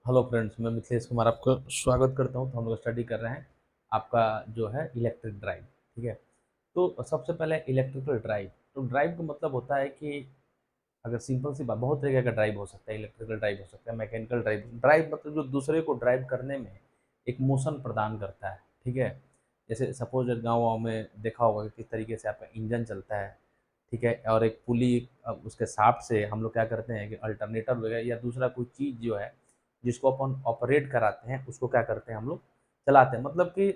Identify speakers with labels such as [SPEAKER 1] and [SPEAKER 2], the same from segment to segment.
[SPEAKER 1] Hello friends, मैं मिथिलेश कुमार आपको स्वागत करता हूं। तो हम लोग स्टडी कर रहे हैं आपका जो है इलेक्ट्रिक ड्राइव। ठीक है। तो सबसे पहले इलेक्ट्रिकल ड्राइव, तो ड्राइव का मतलब होता है कि अगर सिंपल सी बात, बहुत तरीके का ड्राइव हो सकता है। इलेक्ट्रिकल ड्राइव हो सकता है, मैकेनिकल ड्राइव। ड्राइव मतलब जो दूसरे को ड्राइव करने में एक मोशन प्रदान करता है। ठीक है। जैसे सपोज गाँव वाँव में देखा होगा कि किस तरीके से आपका इंजन चलता है। ठीक है। और एक पुली, उसके शाफ्ट से हम लोग क्या करते हैं कि अल्टरनेटर वगैरह या दूसरा कोई चीज़ जो है जिसको अपन ऑपरेट कराते हैं उसको क्या करते हैं हम लोग चलाते हैं। मतलब कि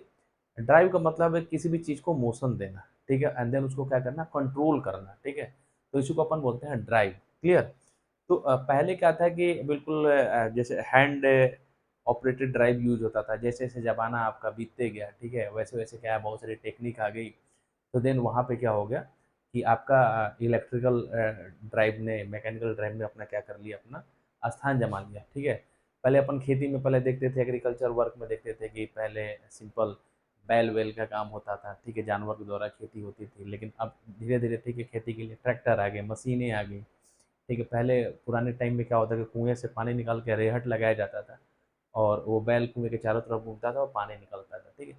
[SPEAKER 1] ड्राइव का मतलब है किसी भी चीज़ को मोशन देना। ठीक है। एंड देन उसको क्या करना, कंट्रोल करना। ठीक है। तो इसी को अपन बोलते हैं ड्राइव। क्लियर। तो पहले क्या था कि बिल्कुल जैसे हैंड ऑपरेटेड ड्राइव यूज होता था। जैसे जैसे ज़माना आपका बीतते गया, ठीक है, वैसे वैसे क्या है, बहुत सारी टेक्निक आ गई। तो देन वहाँ पे क्या हो गया कि आपका इलेक्ट्रिकल ड्राइव ने, मैकेनिकल ड्राइव ने अपना क्या कर लिया, अपना स्थान जमा लिया। ठीक है। पहले अपन खेती में पहले देखते थे, एग्रीकल्चर वर्क में देखते थे कि पहले सिंपल बैल वैल का काम होता था। ठीक है। जानवर के द्वारा खेती होती थी, लेकिन अब धीरे धीरे ठीक है खेती के लिए ट्रैक्टर आ गए, मशीनें आ गई। ठीक है। पहले पुराने टाइम में क्या होता था कि कुएं से पानी निकाल के रेहट लगाया जाता था और वो बैल कुएं के चारों तरफ घूमता था और पानी निकलता था। ठीक है।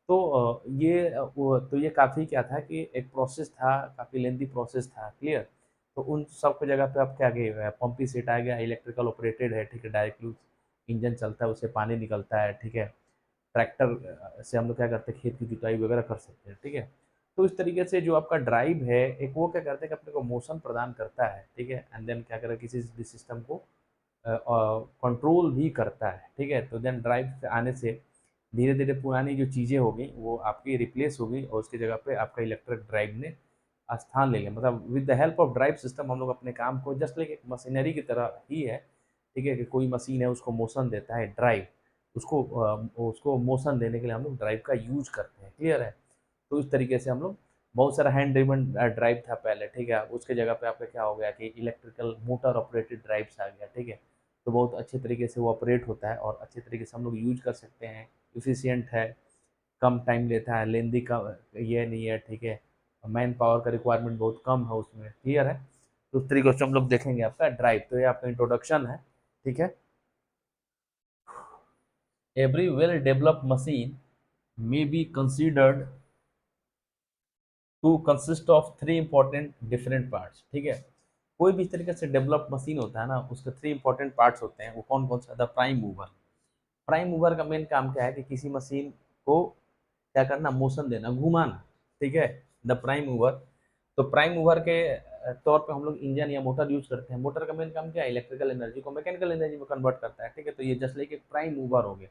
[SPEAKER 1] तो ये काफ़ी क्या था कि एक प्रोसेस था, काफ़ी लेंथी प्रोसेस था। क्लियर। तो उन सब की जगह पे अब क्या गए, पंपी सेट आ गया, इलेक्ट्रिकल ऑपरेटेड है। ठीक है। डायरेक्टली इंजन चलता है, उससे पानी निकलता है। ठीक है। ट्रैक्टर से हम लोग क्या करते हैं, खेत की जुताई वगैरह कर सकते हैं। ठीक है। तो इस तरीके से जो आपका ड्राइव है, एक वो क्या करते हैं कि अपने को मोशन प्रदान करता है। ठीक है। एंड देन क्या करे, किसी भी सिस्टम को कंट्रोल भी करता है। ठीक है। तो देन ड्राइव से आने से धीरे धीरे पुरानी जो चीज़ें होगी वो आपकी रिप्लेस होगी और उसकी जगह पे आपका इलेक्ट्रिक ड्राइव ने स्थान ले लिया। मतलब with the help of drive system हम लोग अपने काम को जस्ट लाइक एक मशीनरी की तरह ही है। ठीक है। कि कोई मशीन है, उसको मोशन देता है ड्राइव, उसको मोशन देने के लिए हम लोग ड्राइव का यूज करते हैं। क्लियर है। तो इस तरीके से हम लोग, बहुत सारा हैंड ड्रिवन ड्राइव था पहले। ठीक है। उसके जगह पे आपका क्या हो गया कि इलेक्ट्रिकल मोटर ऑपरेटेड ड्राइव्स आ गया। ठीक है। तो बहुत अच्छे तरीके से वो ऑपरेट होता है और अच्छे तरीके से हम लोग यूज कर सकते हैं। इफ़िशिएंट है, कम टाइम लेता है, लेंदी का ये नहीं है। ठीक है। मैन पावर का रिक्वायरमेंट बहुत कम है उसमें। क्लियर है। तो उस तरीके से हम लोग देखेंगे आपका ड्राइव। तो ये आपका इंट्रोडक्शन है। ठीक है। Every well developed machine may be considered to consist of three important different parts. ठीक है। कोई भी इस तरीके से डेवलप मशीन होता है ना, उसके थ्री इंपॉर्टेंट पार्ट्स होते हैं। वो कौन कौन सा? The prime mover. Prime mover का मेन काम क्या है कि किसी मशीन को क्या करना, मोशन देना, घुमाना। ठीक है। The prime mover. तो प्राइम मूवर के तौर पे हम लोग इंजन या मोटर यूज करते हैं। मोटर का मेन काम क्या है? इलेक्ट्रिकल एनर्जी को मैकेनिकल एनर्जी में कन्वर्ट करता है। ठीक है। तो ये जस्ट लाइक एक प्राइम मूवर हो गया।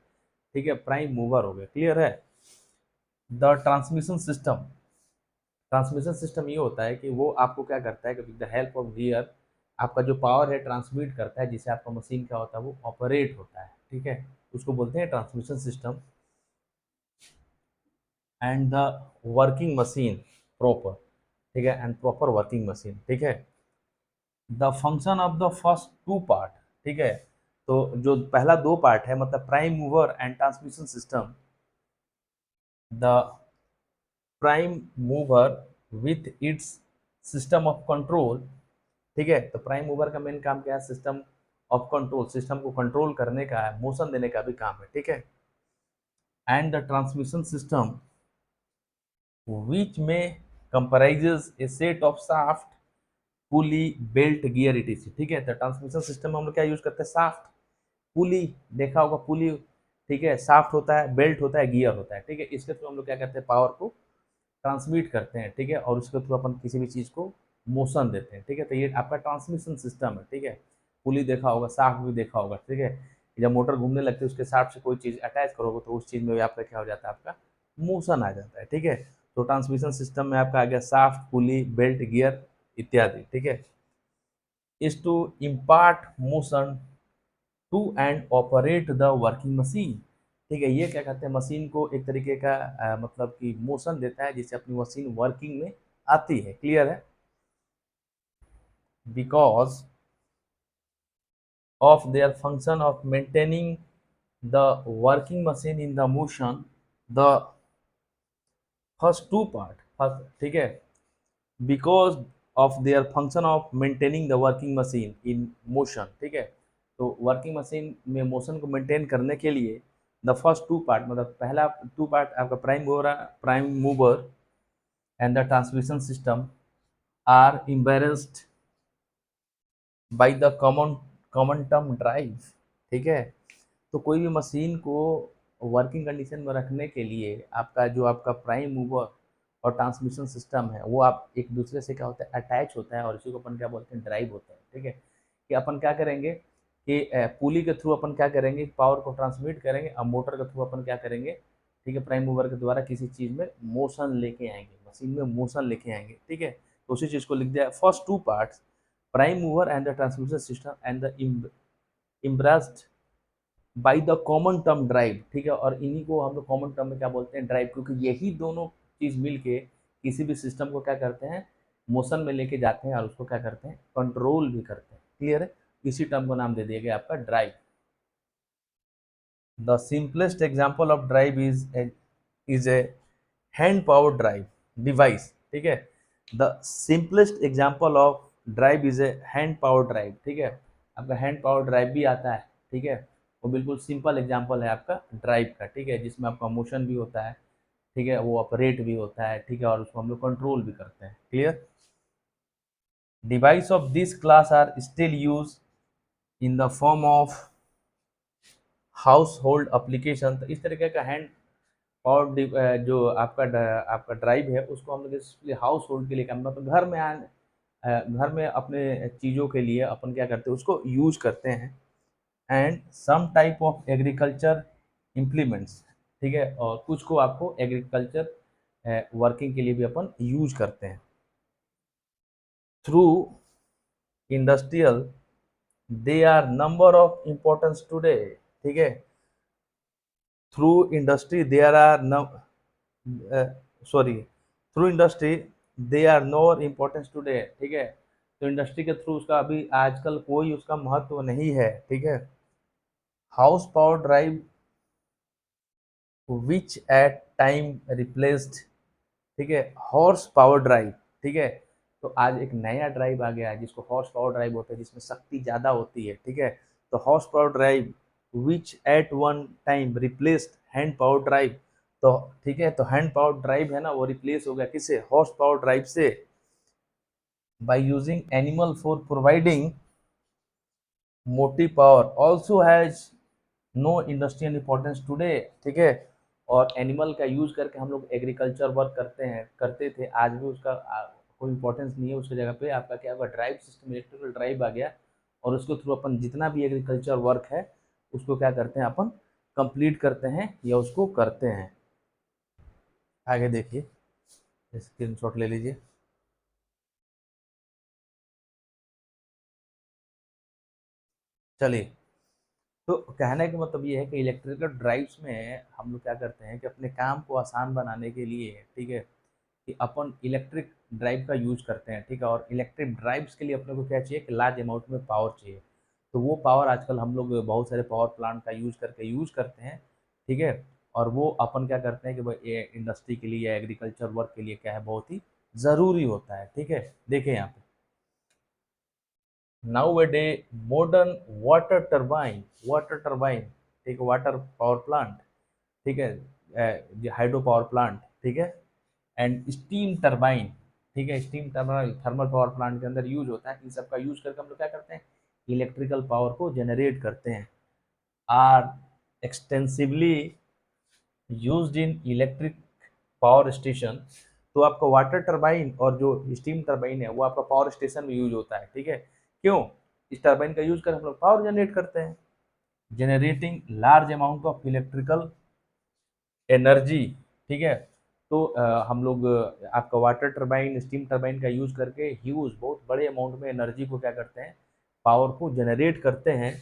[SPEAKER 1] ठीक है। प्राइम मूवर हो गया। क्लियर है। The transmission system. Transmission system ये होता है कि वो आपको क्या करता है कि with the help of gear आपका जो पावर है ट्रांसमिट करता है, जिससे आपका मशीन क्या होता है, वो ऑपरेट होता है। ठीक है। उसको बोलते हैं transmission system. And the working machine proper. ठीक है। And proper working machine. ठीक है। The function of the first two part. ठीक है। तो जो पहला दो पार्ट है, मतलब prime mover and transmission system, the prime mover with its system of control. ठीक है। तो प्राइम मूवर का मेन काम क्या है? सिस्टम ऑफ कंट्रोल, सिस्टम को कंट्रोल करने का है, मोशन देने का भी काम है। ठीक है। And the transmission system which में comprises a set of shaft, pulley, belt, gear etc. ठीक है। तो ट्रांसमिशन सिस्टम में हम लोग क्या यूज करते हैं? शाफ्ट, पुली, देखा होगा पुली। ठीक है। शाफ्ट होता है, बेल्ट होता है, गियर होता है। ठीक है। इसके थ्रू हम लोग क्या करते हैं? पावर को ट्रांसमिट करते हैं। ठीक है। और उसके थ्रू अपन किसी भी चीज़ को मोशन देते हैं। ठीक है। तो ये आपका ट्रांसमिशन सिस्टम है। ठीक है। पुली देखा होगा, शाफ्ट भी देखा होगा। ठीक है। जब मोटर घूमने लगती है, उसके शाफ्ट से कोई चीज़ अटैच करोगे तो उस चीज़ में भी आपका क्या हो जाता है? आपका मोशन आ जाता है। ठीक है। तो ट्रांसमिशन सिस्टम में आपका आ गया शाफ्ट, पुली, बेल्ट, गियर इत्यादि। ठीक है। Is to impart motion to and operate the working machine. ठीक है। ये क्या कहते हैं? मशीन को एक तरीके का मतलब कि मोशन देता है, जिससे अपनी मशीन वर्किंग में आती है। क्लियर है। Because of their function of maintaining the working machine in the motion, the first two part first. ठीक है। Because of their function of maintaining the working machine in motion. ठीक है। तो working machine में motion को maintain करने के लिए द फर्स्ट टू पार्ट, मतलब पहला टू पार्ट आपका prime mover and the transmission system are embraced by the common term drive. ठीक है, तो कोई भी मशीन को वर्किंग कंडीशन में रखने के लिए आपका प्राइम मूवर और ट्रांसमिशन सिस्टम है वो आप एक दूसरे से क्या होता है अटैच होता है, और इसी को अपन क्या बोलते हैं ड्राइव होता है। ठीक है, कि अपन क्या करेंगे कि पुली के थ्रू अपन क्या करेंगे पावर को ट्रांसमिट करेंगे, और मोटर के थ्रू अपन क्या करेंगे, ठीक है, प्राइम मूवर के द्वारा किसी चीज़ में मोशन लेके आएंगे, मशीन में मोशन लेके आएंगे। ठीक है, तो उसी चीज़ को लिख दिया first two parts prime mover and the transmission system and the embraced by the common term drive. ठीक है, और इन्हीं को हम लोग कॉमन टर्म में क्या बोलते हैं ड्राइव, क्योंकि यही दोनों चीज़ मिल के किसी भी सिस्टम को क्या करते हैं मोशन में लेके जाते हैं और उसको क्या करते हैं कंट्रोल भी करते हैं। क्लियर है, इसी टर्म को नाम दे दिया गया आपका drive. The simplest example of drive is a hand power drive device. ठीक है, the simplest example of drive is a hand power drive. ठीक है, आपका हैंड पावर ड्राइव भी आता है। ठीक है, वो बिल्कुल सिंपल एग्जाम्पल है आपका ड्राइव का। ठीक है, जिसमें आपका मोशन भी होता है, ठीक है, वो ऑपरेट भी होता है। ठीक है, और उसको हम लोग कंट्रोल भी करते हैं। Clear, device of this class are still use in the form of household application. तो इस तरीके का हैंड पावर जो आपका ड्राइव है उसको हम लोग हाउस होल्ड के लिए काम, मतलब घर में अपने चीज़ों के लिए अपन क्या करते हैं उसको यूज करते हैं। And some type of agriculture implements. ठीक है, और कुछ को आपको एग्रीकल्चर वर्किंग के लिए भी अपन यूज करते हैं। Through industrial they are number of importance today. ठीक है, through industry there are sorry through industry they are no importance today. ठीक है, तो इंडस्ट्री के थ्रू उसका अभी आजकल कोई उसका महत्व नहीं है। ठीक है, house power drive which at time replaced, ठीक है, हॉर्स पावर ड्राइव। ठीक है, तो आज एक नया ड्राइव आ गया है जिसको हॉर्स पावर ड्राइव होता है, जिसमें शक्ति ज़्यादा होती है। ठीक है, तो horse power drive which at one time replaced hand power drive. तो ठीक है, तो हैंड पावर ड्राइव है ना वो रिप्लेस हो गया किससे हॉर्स पावर ड्राइव से, by using animal for providing motive power also has no industrial importance today. ठीक है, और एनिमल का यूज करके हम लोग एग्रीकल्चर वर्क करते थे, आज भी उसका कोई इंपॉर्टेंस नहीं है। उसकी जगह पे आपका क्या होगा ड्राइव सिस्टम, इलेक्ट्रिकल ड्राइव आ गया, और उसके थ्रू अपन जितना भी एग्रीकल्चर वर्क है उसको क्या करते हैं अपन कंप्लीट करते हैं या उसको करते हैं। आगे देखिए, स्क्रीनशॉट ले लीजिए। चलिए, तो कहने का मतलब ये है कि इलेक्ट्रिकल ड्राइव्स में हम लोग क्या करते हैं कि अपने काम को आसान बनाने के लिए, ठीक है, कि अपन इलेक्ट्रिक ड्राइव का यूज करते हैं। ठीक है, और इलेक्ट्रिक ड्राइव्स के लिए अपने को क्या चाहिए कि लार्ज अमाउंट में पावर चाहिए। तो वो पावर आजकल हम लोग बहुत सारे पावर प्लांट का यूज करते हैं। ठीक है, और वो अपन क्या करते हैं कि भाई ये इंडस्ट्री के लिए या एग्रीकल्चर वर्क के लिए क्या है बहुत ही ज़रूरी होता है। ठीक है, देखें यहाँ पे nowadays modern वाटर टरबाइन, ठीक है, वाटर पावर प्लांट, ठीक है, हाइड्रो पावर प्लांट, ठीक है, एंड स्टीम टरबाइन, ठीक है, steam turbine thermal power plant के अंदर यूज होता है। इन सब का यूज करके हम लोग क्या करते हैं इलेक्ट्रिकल पावर को जनरेट करते हैं। Are extensively used in electric power station. तो आपका वाटर टरबाइन और जो स्टीम टरबाइन है वो आपका पावर स्टेशन में यूज होता है। ठीक है, क्यों, इस टरबाइन का यूज कर हम लोग पावर जनरेट करते हैं, generating large amount of electrical energy. ठीक है, तो हम लोग आपका वाटर टरबाइन स्टीम टरबाइन का यूज करके ह्यूज बहुत बड़े अमाउंट में एनर्जी को क्या करते हैं पावर को जनरेट करते हैं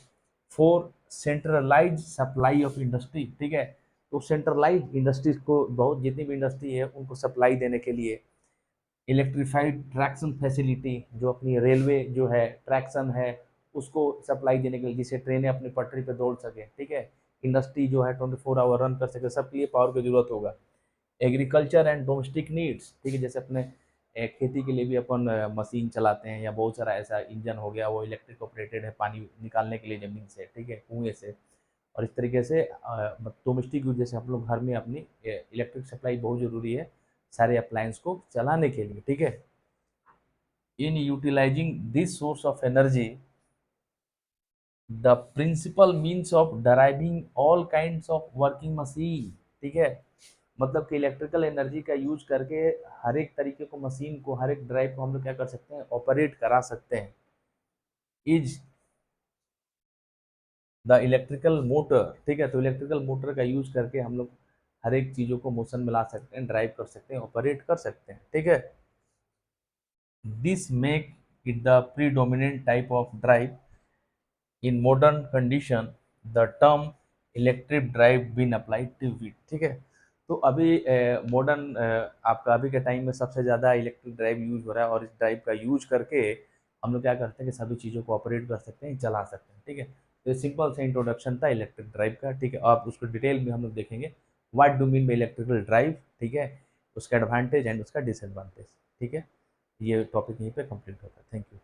[SPEAKER 1] for centralize supply of industry. ठीक है, तो सेंट्रलाइज इंडस्ट्रीज को बहुत जितनी भी इंडस्ट्री है उनको सप्लाई देने के लिए इलेक्ट्रीफाइड ट्रैक्शन फैसिलिटी, जो अपनी रेलवे जो है ट्रैक्शन है उसको सप्लाई देने के लिए, जिससे ट्रेनें अपनी पटरी पर दौड़ सके। ठीक है, इंडस्ट्री जो है 24 आवर रन कर सके, सबके लिए पावर की जरूरत होगा। एग्रीकल्चर एंड डोमेस्टिक नीड्स, ठीक है, जैसे अपने खेती के लिए भी अपन मशीन चलाते हैं, या बहुत सारा ऐसा इंजन हो गया वो इलेक्ट्रिक ऑपरेटेड है पानी निकालने के लिए ज़मीन से, ठीक है, कुएँ से। और इस तरीके से डोमेस्टिक यूज़ जैसे हम लोग घर में अपनी इलेक्ट्रिक सप्लाई बहुत ज़रूरी है सारे अप्लायंस को चलाने के लिए, ठीक है। In utilising this source of energy the principal means of driving all kinds of working machine, ठीक है। मतलब कि इलेक्ट्रिकल एनर्जी का यूज करके हर एक तरीके को मशीन को, हर एक ड्राइव को हम लोग क्या कर सकते हैं, ऑपरेट करा सकते हैं। इज द इलेक्ट्रिकल मोटर, ठीक है। तो इलेक्ट्रिकल मोटर का यूज करके हम लोग हर एक चीज़ों को मोशन में ला सकते हैं, ड्राइव कर सकते हैं, ऑपरेट कर सकते हैं, ठीक है। This make it the predominant type of drive in modern condition the term electric drive been applied to it, ठीक है। तो अभी मॉडर्न आपका अभी के टाइम में सबसे ज़्यादा इलेक्ट्रिक ड्राइव यूज हो रहा है, और इस ड्राइव का यूज करके हम लोग क्या करते हैं कि सभी चीज़ों को ऑपरेट कर सकते हैं, चला सकते हैं, ठीक है। तो ये सिंपल सा इंट्रोडक्शन था इलेक्ट्रिक ड्राइव का, ठीक है। आप उसको डिटेल में हम लोग देखेंगे what do mean by electrical drive, ठीक है, उसका एडवांटेज एंड उसका डिसएडवांटेज, ठीक है। ये टॉपिक यहीं पे कंप्लीट होता है। Thank you.